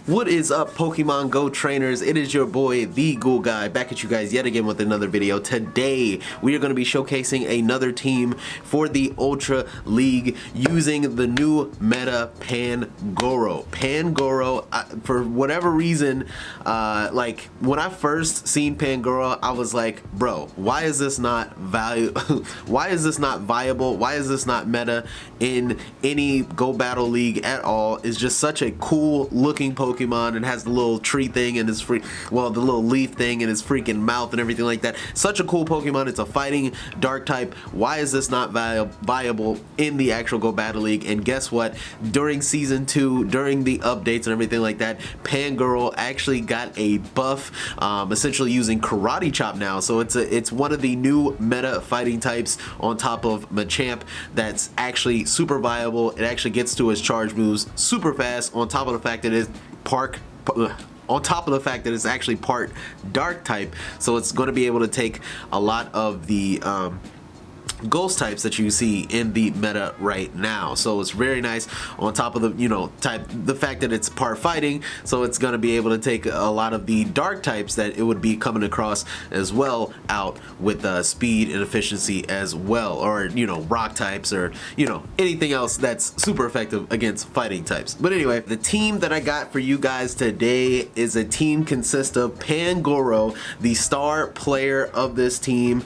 What is up, Pokemon Go trainers? It is your boy TheGoulGuy back at you guys yet again with another video. Today we are going to be showcasing another team for the Ultra League using the new meta Pangoro. Pangoro, for whatever reason, like when I first seen Pangoro, I was like, bro, why is this not why is this not viable? Why is this not meta in any Go Battle League at all? It's just such a cool looking Pokemon and has the little tree thing and his the little leaf thing in his freaking mouth and everything like that. Such a cool Pokemon. It's a fighting dark type. Why is this not viable in the actual Go Battle League? And guess what? During season 2, during the updates and everything like that, Pangoro actually got a buff, essentially using Karate Chop now. So it's one of the new meta fighting types on top of Machamp that's actually super viable. It actually gets to its charge moves super fast, on top of the fact that it's actually part dark type, so it's going to be able to take a lot of the ghost types that you see in the meta right now. So it's very nice, on top of the fact that it's part fighting, so it's going to be able to take a lot of the dark types that it would be coming across as well out with speed and efficiency as well, or rock types, or anything else that's super effective against fighting types. But anyway, the team that I got for you guys today is a team consists of Pangoro, the star player of this team,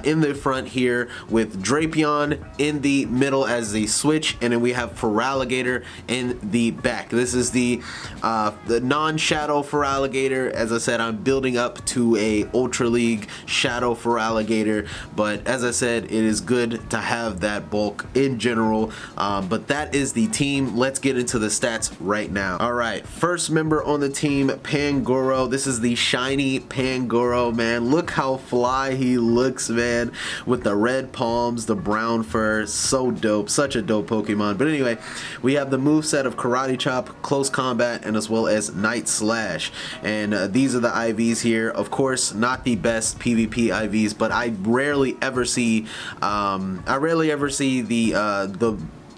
in the front here, with Drapion in the middle as the switch, and then we have Feraligatr in the back. This is the non-shadow Feraligatr. As I said, I'm building up to a Ultra League shadow Feraligatr, but as I said, it is good to have that bulk in general. But that is the team. Let's get into the stats right now. All right, first member on the team, Pangoro. This is the shiny Pangoro, man. Look how fly he looks, man, with the red palms, the brown fur. So dope, such a dope Pokemon. But anyway, we have the moveset of Karate Chop, Close Combat, and as well as Night Slash. And these are the IVs here. Of course, not the best PvP IVs, but I rarely ever see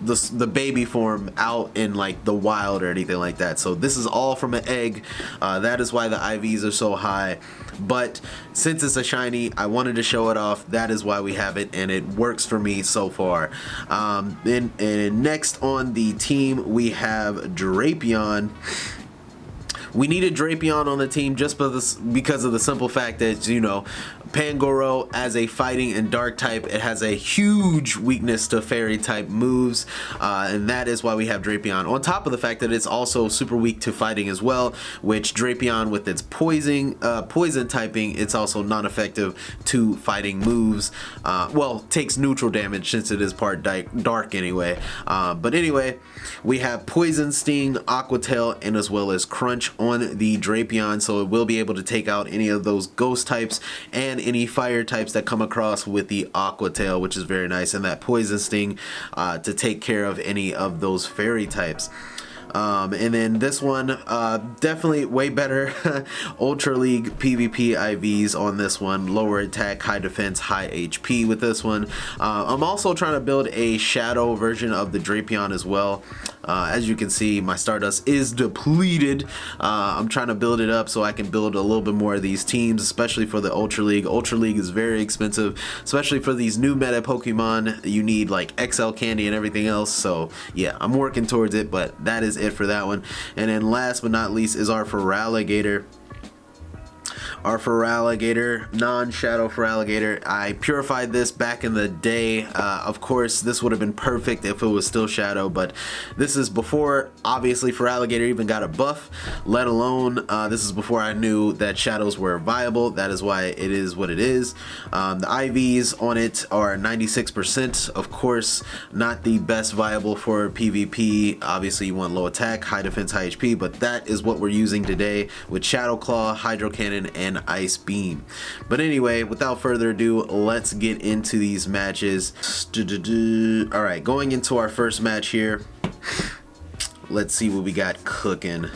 the baby form out in like the wild or anything like that. So this is all from an egg. That is why the IVs are so high. But since it's a shiny, I wanted to show it off. That is why we have it, and it works for me so far. And next on the team, we have Drapion. We needed Drapion on the team just because of the simple fact that, Pangoro, as a fighting and dark type, it has a huge weakness to fairy type moves, and that is why we have Drapion. On top of the fact that it's also super weak to fighting as well, which Drapion, with its poison typing, it's also non-effective to fighting moves. Well, takes neutral damage since it is part dark anyway. But anyway, we have Poison Sting, Aqua Tail, and as well as Crunch on the Drapion, so it will be able to take out any of those ghost types and any fire types that come across with the Aqua Tail, which is very nice, and that Poison Sting to take care of any of those fairy types. And then this one, definitely way better Ultra League PvP IVs on this one. Lower attack, high defense, high HP with this one. I'm also trying to build a shadow version of the Drapion as well. As you can see, my Stardust is depleted. I'm trying to build it up so I can build a little bit more of these teams, especially for the Ultra League. Ultra League is very expensive, especially for these new meta Pokemon. You need like XL candy and everything else. So yeah, I'm working towards it, but that is it for that one. And then last but not least is our Feraligatr. Our Feraligatr, non-shadow Feraligatr. I purified this back in the day. Of course, this would have been perfect if it was still shadow, but this is before, obviously, Feraligatr even got a buff, let alone, this is before I knew that shadows were viable. That is why it is what it is. The IVs on it are 96%. Of course, not the best viable for PvP. Obviously, you want low attack, high defense, high HP, but that is what we're using today with Shadow Claw, Hydro Cannon, and Ice Beam. But anyway, without further ado, let's get into these matches. Alright, going into our first match here, let's see what we got cooking.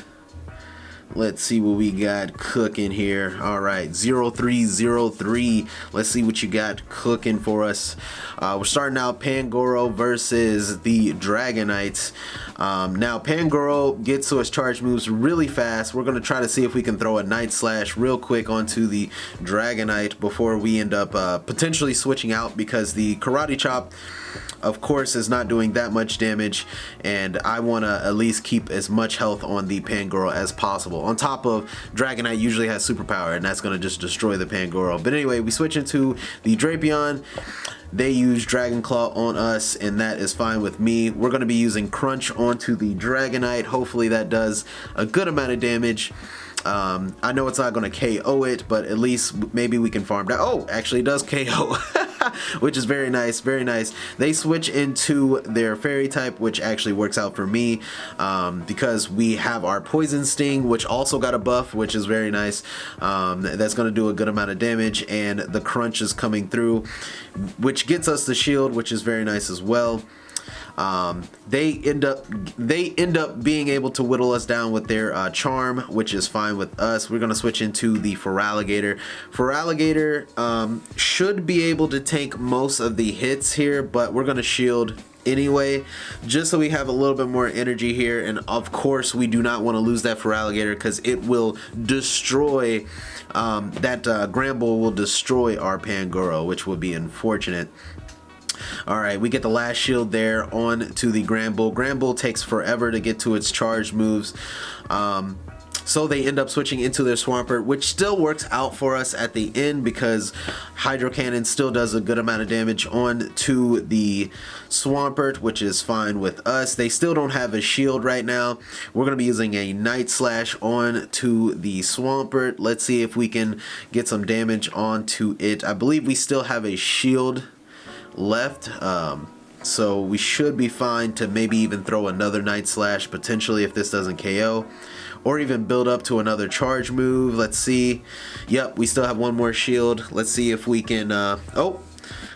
Let's see what we got cooking here. All right, 0303. Let's see what you got cooking for us. We're starting out Pangoro versus the Dragonites. Now Pangoro gets to his charge moves really fast. We're going to try to see if we can throw a Night Slash real quick onto the Dragonite before we end up potentially switching out, because the Karate Chop, of course, is not doing that much damage, and I want to at least keep as much health on the Pangoro as possible. On top of, Dragonite usually has superpower, and that's going to just destroy the Pangoro. But anyway, we switch into the Drapion. They use Dragon Claw on us, and that is fine with me. We're going to be using Crunch onto the Dragonite. Hopefully that does a good amount of damage. I know it's not going to KO it, but at least maybe we can farm down. Oh, actually it does KO. Which is very nice, very nice. They switch into their fairy type, which actually works out for me, because we have our poison sting, which also got a buff, which is very nice. That's going to do a good amount of damage, and the crunch is coming through, which gets us the shield, which is very nice as well. They end up being able to whittle us down with their charm, which is fine with us. We're gonna switch into the Feraligatr. Feraligatr should be able to take most of the hits here, but we're gonna shield anyway, just so we have a little bit more energy here. And of course, we do not want to lose that Feraligatr, because it will destroy that Gramble will destroy our Pangoro, which would be unfortunate. Alright, we get the last shield there on to the Gramble. Gramble takes forever to get to its charge moves. So they end up switching into their Swampert, which still works out for us at the end, because Hydro Cannon still does a good amount of damage on to the Swampert, which is fine with us. They still don't have a shield right now. We're going to be using a Night Slash on to the Swampert. Let's see if we can get some damage onto it. I believe we still have a shield left, so we should be fine to maybe even throw another Night Slash potentially if this doesn't KO, or even build up to another charge move. Let's see. Yep, we still have one more shield. Let's see if we can oh,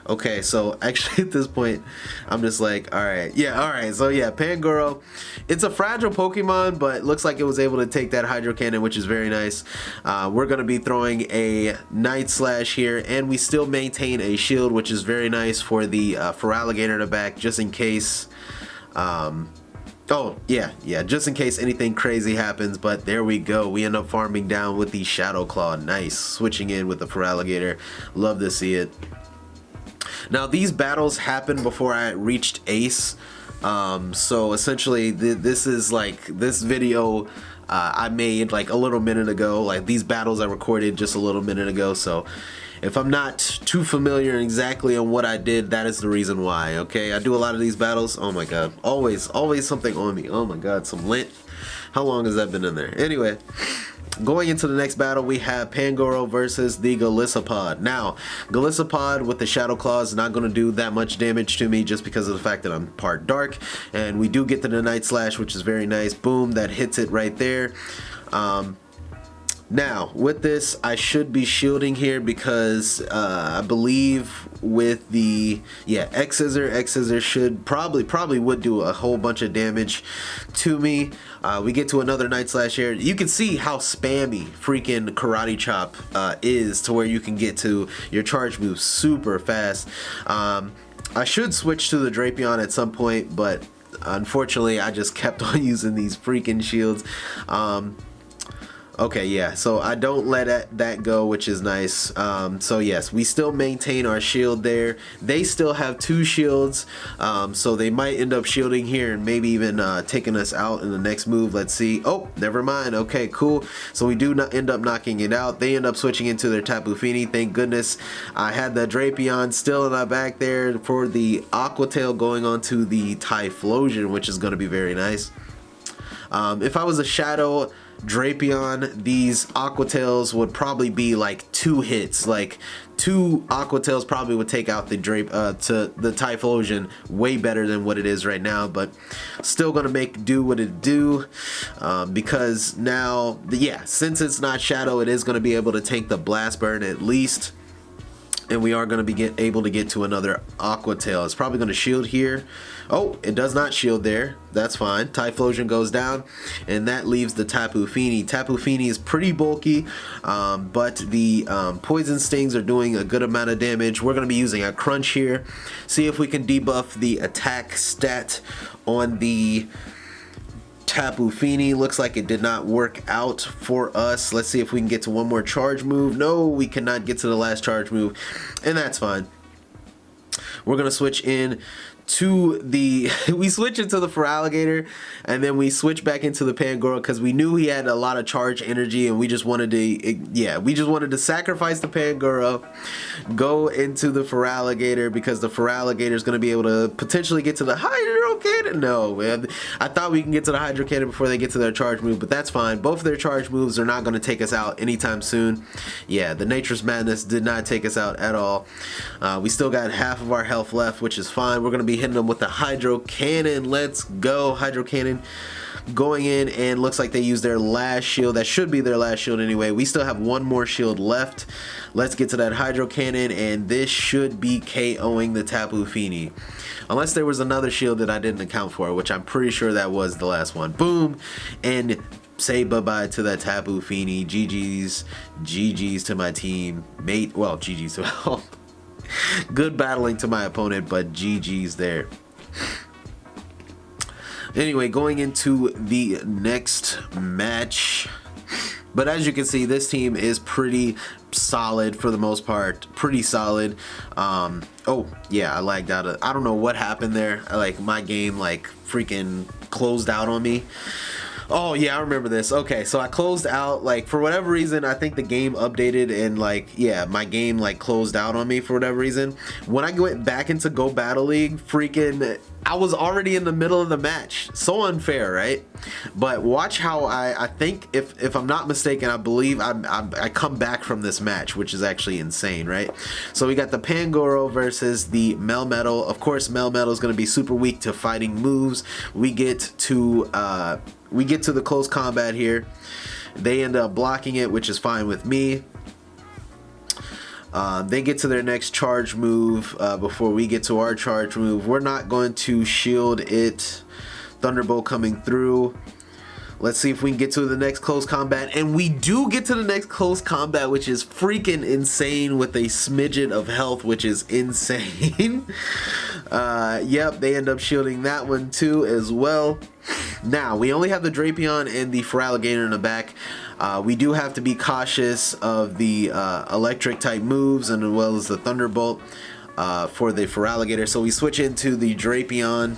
okay, so actually at this point I'm just like, alright, so yeah, Pangoro, it's a fragile Pokemon, but looks like it was able to take that Hydro Cannon, which is very nice. We're gonna be throwing a Night Slash here, and we still maintain a shield, which is very nice for the Feraligatr to back, just in case oh yeah, just in case anything crazy happens. But there we go, we end up farming down with the Shadow Claw. Nice, switching in with the Feraligatr. Love to see it. Now these battles happened before I reached Ace, so essentially this is like this video I made like a little minute ago. Like these battles I recorded just a little minute ago, so if I'm not too familiar exactly on what I did, that is the reason why. Okay, I do a lot of these battles. Oh my god, always something on me. Oh my god, some lint. How long has that been in there? Anyway, going into the next battle, we have Pangoro versus the Golisopod. Now, Golisopod with the Shadow Claw is not going to do that much damage to me, just because of the fact that I'm part dark. And we do get to the Night Slash, which is very nice. Boom, that hits it right there. Now, with this, I should be shielding here, because I believe with the, yeah, X-Scissor should probably would do a whole bunch of damage to me. We get to another Night Slash here. You can see how spammy freaking Karate Chop is, to where you can get to your charge moves super fast. I should switch to the Drapion at some point, but unfortunately I just kept on using these freaking shields. Okay, yeah, so I don't let that go, which is nice. So yes, we still maintain our shield there. They still have two shields, so they might end up shielding here and maybe even taking us out in the next move. Let's see. Oh, never mind. Okay, cool. So we do not end up knocking it out. They end up switching into their Tapu Fini. Thank goodness. I had the Drapion still in my back there for the Aqua Tail, going on to the Typhlosion, which is going to be very nice. If I was a Shadow Drapion, these Aqua Tails would probably be like 2 hits. Like 2 Aqua Tails probably would take out the Typhlosion way better than what it is right now, but still gonna make do what it do, because now, yeah, since it's not Shadow, it is gonna be able to take the Blast Burn at least. And we are going to be able to get to another Aqua Tail. It's probably going to shield here. Oh, it does not shield there. That's fine. Typhlosion goes down, and that leaves the Tapu Fini. Tapu Fini is pretty bulky, but the Poison Stings are doing a good amount of damage. We're going to be using a Crunch here. See if we can debuff the attack stat on the Tapu Fini looks like it did not work out for us. Let's see if we can get to one more charge move. No, we cannot get to the last charge move, and that's fine. We're gonna switch in to the we switch into the Feraligatr, and then we switch back into the Pangoro because we knew he had a lot of charge energy, and we just wanted to sacrifice the Pangoro, go into the Feraligatr because the Feraligatr is going to be able to potentially get to the Hydro Cannon. No, man, I thought we can get to the Hydro Cannon before they get to their charge move, but that's fine. Both of their charge moves are not going to take us out anytime soon. Yeah, the Nature's Madness did not take us out at all. We still got half of our health left, which is fine. We're going to be hitting them with the Hydro Cannon. Let's go. Hydro Cannon going in, and looks like they used their last shield. That should be their last shield anyway. We still have one more shield left. Let's get to that Hydro Cannon, and this should be KOing the Tapu Fini. Unless there was another shield that I didn't account for, which I'm pretty sure that was the last one. Boom, and say bye-bye to that Tapu Fini. GG's. GG's to my team. Mate, well, GG's to all. Good battling to my opponent, but GG's there. Anyway, going into the next match. But as you can see, this team is pretty solid for the most part. Pretty solid. Oh, yeah, I lagged out. I don't know what happened there. Like, my game, like, freaking closed out on me. Oh yeah, I remember this. Okay, so I closed out, like, for whatever reason. I think the game updated, and like, yeah, my game like closed out on me for whatever reason. When I went back into Go Battle League, freaking, I was already in the middle of the match. So unfair, right? But watch how I think, if I'm not mistaken, I believe I come back from this match, which is actually insane, right? So we got the Pangoro versus the Melmetal. Of course, Melmetal is going to be super weak to fighting moves. We get to the close combat here. They end up blocking it, which is fine with me. They get to their next charge move before we get to our charge move. We're not going to shield it. Thunderbolt coming through. Let's see if we can get to the next close combat. And we do get to the next close combat, which is freaking insane with a smidgen of health, which is insane. Yep, they end up shielding that one too as well. Now, we only have the Drapion and the Feraligatr in the back. We do have to be cautious of the electric type moves, and as well as the Thunderbolt for the Feraligatr. So we switch into the Drapion.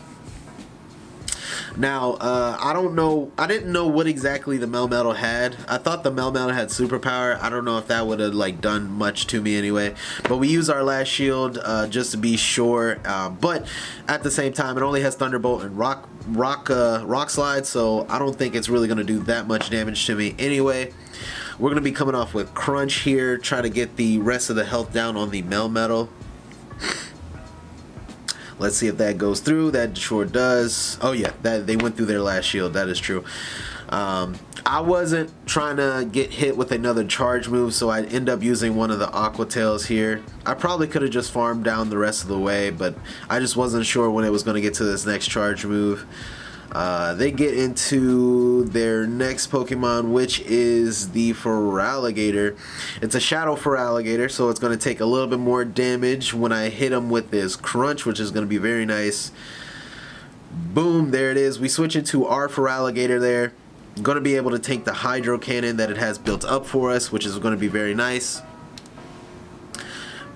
Now, I don't know. I didn't know what exactly the Melmetal had. I thought the Melmetal had superpower. I don't know if that would have like done much to me anyway. But we use our last shield just to be sure. But at the same time, it only has Thunderbolt and Rock Slide, so I don't think it's really going to do that much damage to me anyway. We're going to be coming off with Crunch here, trying to get the rest of the health down on the Melmetal. Let's see if that goes through. That sure does. Oh yeah, that they went through their last shield. That is true. I wasn't trying to get hit with another charge move, so I end up using one of the Aqua Tails here. I probably could have just farmed down the rest of the way, but I just wasn't sure when it was going to get to this next charge move. They get into their next Pokemon, which is the Feraligatr. It's a Shadow Feraligatr, so it's going to take a little bit more damage when I hit him with this Crunch, which is going to be very nice. Boom, there it is. We switch into our Feraligatr there. Going to be able to take the Hydro Cannon that it has built up for us, which is going to be very nice.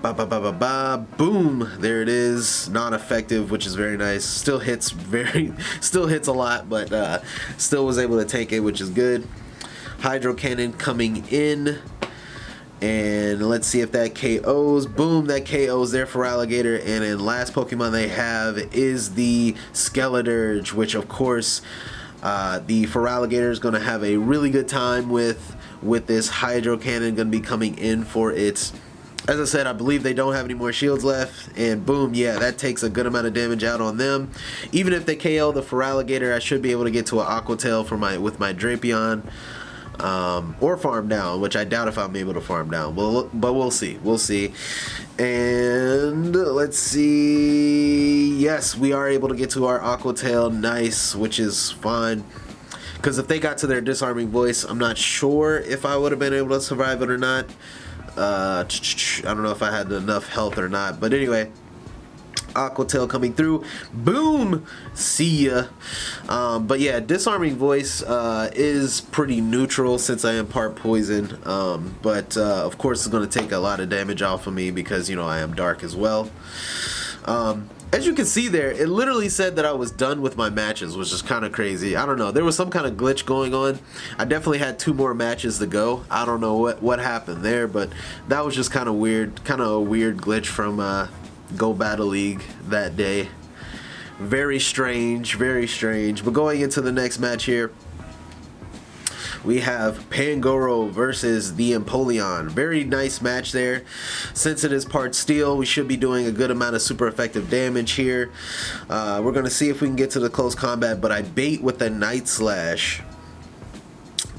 Ba ba ba ba ba, boom, there it is. Non-effective, which is very nice. Still hits a lot, but still was able to take it, which is good. Hydro Cannon coming in, and let's see if that KOs. Boom, that KOs their Feraligatr. And then last Pokemon they have is the Skeledirge, which of course the Feraligatr is going to have a really good time with this Hydro Cannon. Going to be coming in for its, as I said, I believe they don't have any more shields left, and boom, yeah, that takes a good amount of damage out on them. Even if they KO the Feraligatr, I should be able to get to an Aqua Tail with my Drapion, or farm down, which I doubt if I'm able to farm down. But we'll see. We'll see. And let's see. Yes, we are able to get to our Aqua Tail. Nice, which is fine. Because if they got to their Disarming Voice, I'm not sure if I would have been able to survive it or not. I don't know if I had enough health or not, but anyway, Aqua Tail coming through. Boom! See ya. But yeah, Disarming Voice is pretty neutral since I am part poison. But of course, it's going to take a lot of damage off of me because, you know, I am dark as well. As you can see there, it literally said that I was done with my matches, which is kind of crazy. I don't know. There was some kind of glitch going on. I definitely had 2 more matches to go. I don't know what happened there, but that was just kind of weird. Kind of a weird glitch from Go Battle League that day. Very strange, very strange. But going into the next match here, we have Pangoro versus the Empoleon. Very nice match there. Since it is part steel, we should be doing a good amount of super effective damage here. We're going to see if we can get to the close combat, but I bait with the Night Slash.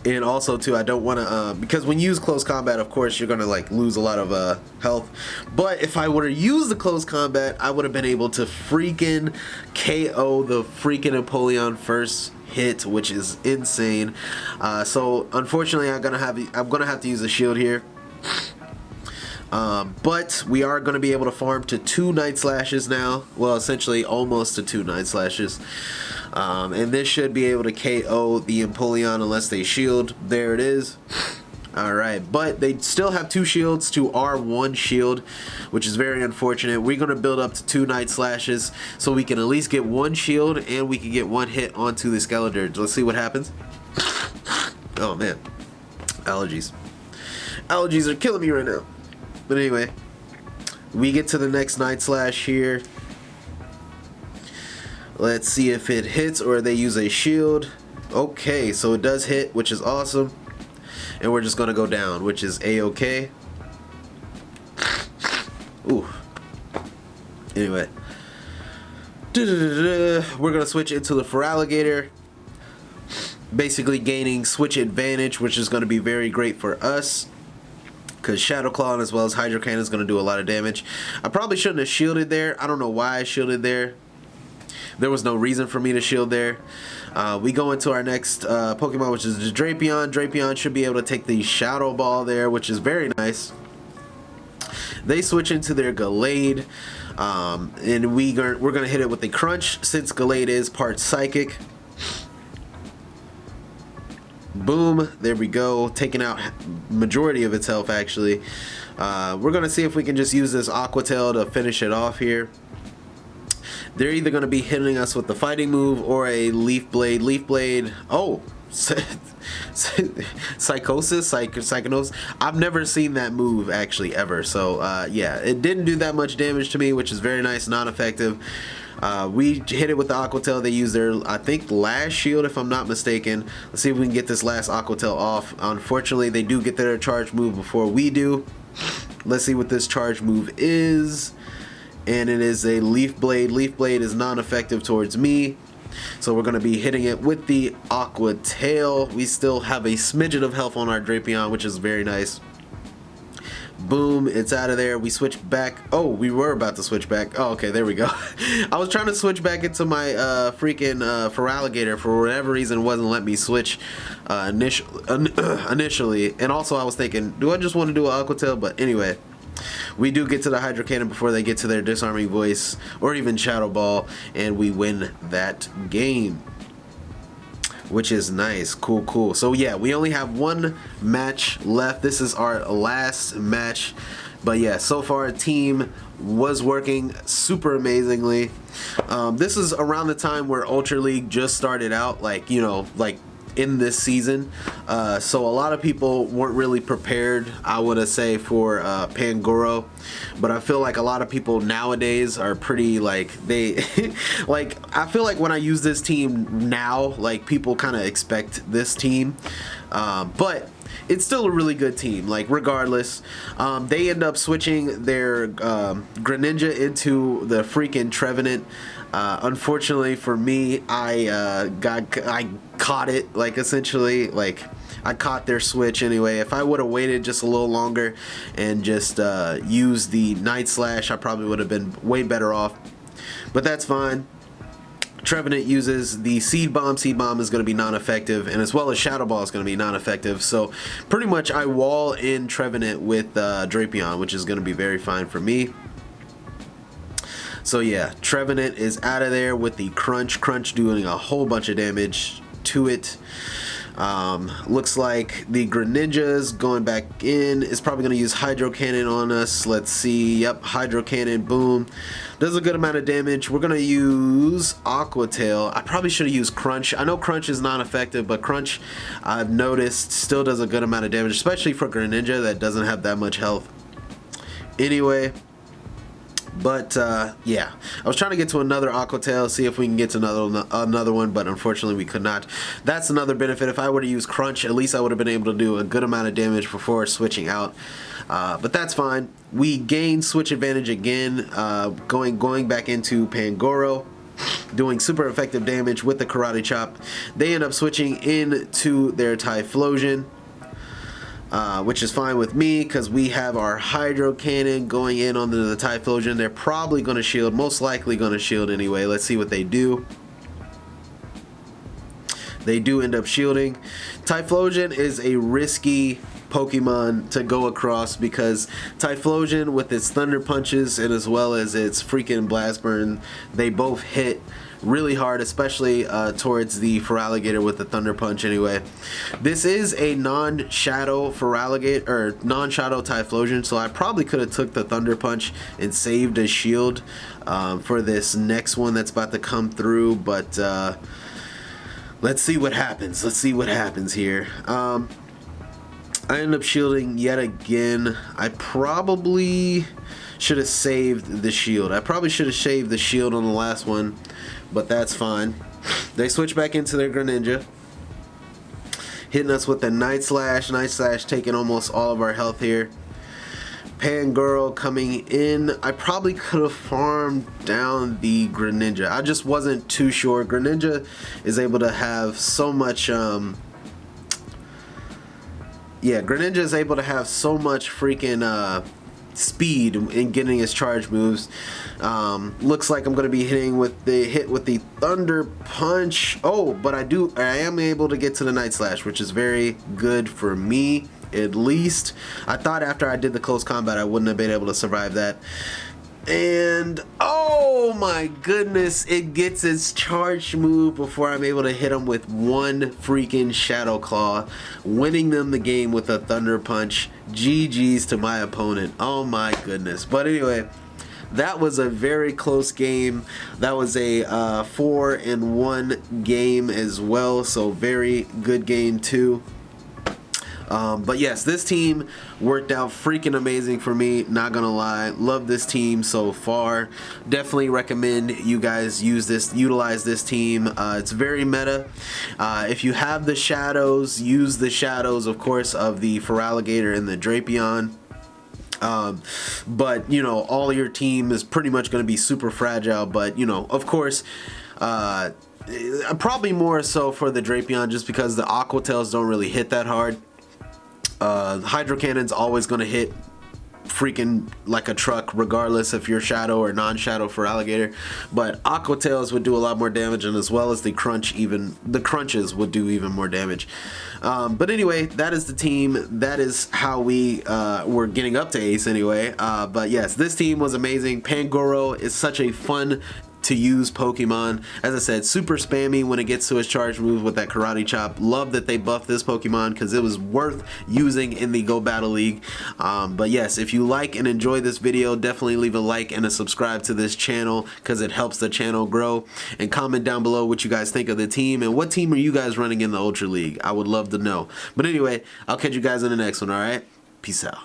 And also too, I don't want to, because when you use close combat, of course, you're going to like lose a lot of health. But if I were to use the close combat, I would have been able to freaking KO the freaking Empoleon first hit, which is insane. So unfortunately, I'm gonna have to use a shield here. But we are going to be able to farm to 2 Night Slashes now. Well, essentially almost to 2 Night Slashes. And this should be able to KO the Empoleon unless they shield. There it is. Alright, but they still have 2 shields to our 1 shield, which is very unfortunate. We're going to build up to 2 Night Slashes so we can at least get 1 shield and we can get 1 hit onto the Skeledirge. Let's see what happens. Oh man, allergies. Allergies are killing me right now. But anyway, we get to the next Night Slash here. Let's see if it hits or they use a shield. Okay, so it does hit, which is awesome. And we're just going to go down, which is A-okay. Ooh. Anyway. We're going to switch into the Feraligatr. Basically gaining switch advantage, which is going to be very great for us. Because Shadow Claw as well as Hydro Cannon is going to do a lot of damage. I probably shouldn't have shielded there. I don't know why I shielded there. There was no reason for me to shield there. We go into our next Pokemon, which is the Drapion. Drapion should be able to take the Shadow Ball there, which is very nice. They switch into their Gallade. And we're going to hit it with a Crunch since Gallade is part Psychic. Boom, there we go, taking out majority of its health actually. We're gonna see if we can just use this Aqua Tail to finish it off here. They're either gonna be hitting us with the fighting move or a Leaf Blade. Leaf Blade, oh, Psychosis. I've never seen that move actually ever, so yeah, it didn't do that much damage to me, which is very nice, non-effective. We hit it with the Aqua Tail. They use their, I think, last shield if I'm not mistaken. Let's see if we can get this last Aqua Tail off. Unfortunately, they do get their charge move before we do. Let's see what this charge move is. And it is a Leaf Blade. Leaf Blade is non-effective towards me. So we're going to be hitting it with the Aqua Tail. We still have a smidgen of health on our Drapion, which is very nice. Boom, it's out of there. We switch back. Oh, we were about to switch back. Oh, okay, there we go. I was trying to switch back into my freaking Feraligatr. For whatever reason, it wasn't letting me switch initially. And also, I was thinking, do I just want to do an Aqua Tail? But anyway, we do get to the Hydro Cannon before they get to their Disarming Voice or even Shadow Ball, and we win that game, which is nice. Cool, cool. So yeah, we only have 1 match left. This is our last match. But yeah, so far our team was working super amazingly. This is around the time where Ultra League just started out, like, you know, like in this season. So a lot of people weren't really prepared, I would say, for Pangoro. But I feel like a lot of people nowadays are pretty, like, they like, I feel like when I use this team now, like, people kind of expect this team. But it's still a really good team, like, regardless. They end up switching their Greninja into the freaking Trevenant. Unfortunately for me, I caught it, like, essentially, like, I caught their switch anyway. If I would have waited just a little longer and just used the Night Slash, I probably would have been way better off. But that's fine. Trevenant uses the Seed Bomb. Seed Bomb is going to be non-effective, and as well as Shadow Ball is going to be non-effective. So pretty much I wall in Trevenant with Drapion, which is going to be very fine for me. So yeah, Trevenant is out of there with the Crunch doing a whole bunch of damage to it. Looks like the Greninja's going back in. Is probably going to use Hydro Cannon on us. Let's see. Yep, Hydro Cannon, boom. Does a good amount of damage. We're going to use Aqua Tail. I probably should have used Crunch. I know Crunch is not effective, but Crunch, I've noticed, still does a good amount of damage, especially for Greninja that doesn't have that much health. Anyway, but yeah, I was trying to get to another Aqua Tail, see if we can get to another one, but unfortunately we could not. That's another benefit. If I were to use Crunch, at least I would have been able to do a good amount of damage before switching out. But that's fine. We gain switch advantage again, going back into Pangoro, doing super effective damage with the Karate Chop. They end up switching into their Typhlosion. Which is fine with me because we have our Hydro Cannon going in on the Typhlosion. They're probably going to shield, most likely going to shield anyway. Let's see what they do. They do end up shielding. Typhlosion is a risky Pokemon to go across because Typhlosion with its Thunder Punches and as well as its freaking Blast Burn, they both hit really hard, especially towards the Feraligatr with the Thunder Punch anyway. This is a non-shadow Feraligatr, or non-shadow Typhlosion, so I probably could have took the Thunder Punch and saved a shield for this next one that's about to come through, but let's see what happens. Let's see what happens here. I end up shielding yet again. I probably should have saved the shield. I probably should have saved the shield on the last one, but that's fine. They switch back into their Greninja, hitting us with the Night Slash. Night Slash taking almost all of our health here. Pangoro coming in. I probably could have farmed down the Greninja. I just wasn't too sure. Greninja is able to have so much Greninja is able to have so much freaking speed in getting his charge moves. Looks like I'm going to be hitting with the Thunder Punch. Oh, but I am able to get to the Night Slash, which is very good for me, at least. I thought after I did the close combat I wouldn't have been able to survive that. And oh my goodness, it gets its charge move before I'm able to hit him with one freaking Shadow Claw, winning them the game with a Thunder Punch. GG's to my opponent. Oh my goodness. But anyway, that was a very close game. That was a 4-1 game as well, so very good game too. But yes, this team worked out freaking amazing for me, not gonna lie. Love this team so far. Definitely recommend you guys utilize this team. It's very meta. If you have the shadows, use the shadows, of course, of the Feraligatr and the Drapion. But you know, all your team is pretty much going to be super fragile, but you know, of course, probably more so for the Drapion, just because the Aqua Tails don't really hit that hard. Hydro Cannon's always going to hit freaking like a truck, regardless if you're shadow or non-shadow Feraligatr. But Aqua Tails would do a lot more damage, and as well as the crunches would do even more damage. But anyway, that is the team. That is how we were getting up to Ace anyway. But yes, this team was amazing. Pangoro is such a fun to use Pokemon. As I said, super spammy when it gets to his charge move with that Karate Chop. Love that they buffed this Pokemon because it was worth using in the Go Battle League. But yes, if you like and enjoy this video, definitely leave a like and a subscribe to this channel because it helps the channel grow. And comment down below what you guys think of the team and what team are you guys running in the Ultra League. I would love to know. But anyway, I'll catch you guys in the next one, alright? Peace out.